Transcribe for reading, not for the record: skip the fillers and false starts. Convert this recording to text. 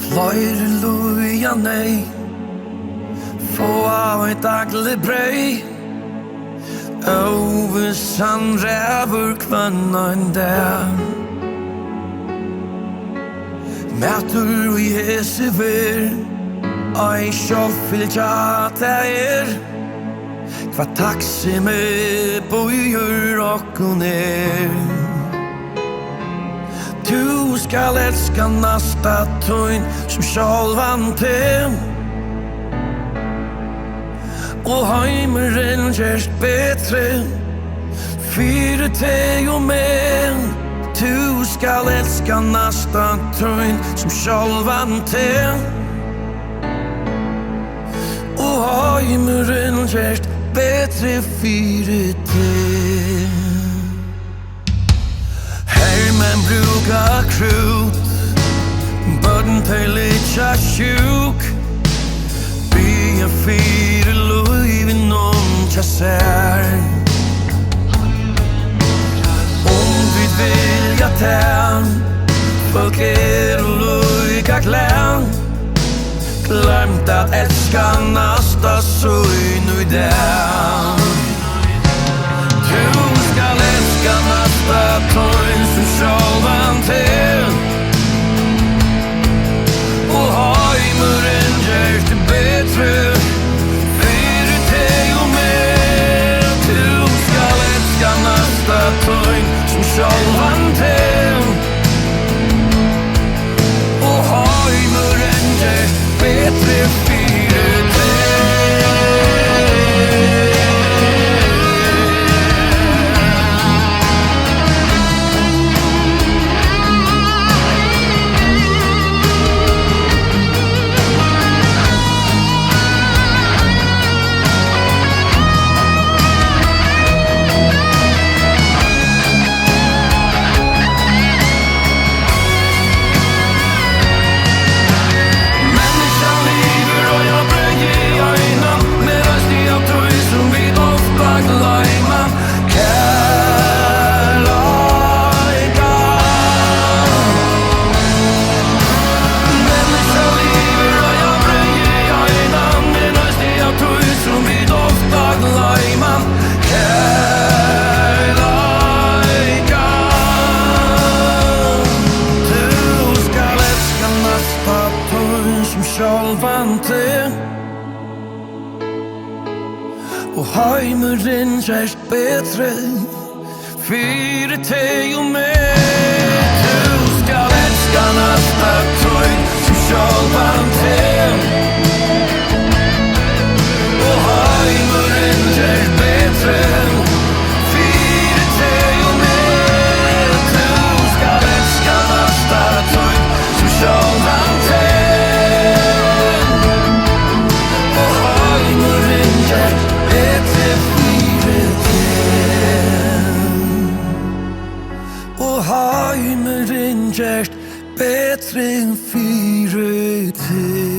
Fløyre luja nei Få av et daglig brei Ovesan ræver kvannan der Mætur vi hese ver Ai sjåfylja der Kva taksi med bøyer okkun Du skal elska næsta tøyn som sjálvan til Og heimeren gjerst betre Fyre teg og men Du skal elska næsta tøyn som sjálvan til Og heimeren gjerst betre fyre teg Men brukar krut Bøtten til litja sjuk Bia fire luivin tja sær Vi vilja tær Folk luika glær Glemt at elska næsta søgn ui der Du skal elska næsta tøyn som sjálvan til Og heimuren gjerst betre Fyre teg og mer Du skal elska næsta tøyn som sjálvan til Og heimuren gjerst betre fyre teg Heimeren gjerst betre Fyre teg og mer Du skal elska næsta tøyn som sjálvan til Og heimeren gjerst betre Fyre teg og mer Du skal elska næsta tøyn som sjálvan til Og heimeren gjerst betre fyre teg Og heimeren gjerst betre fyre teg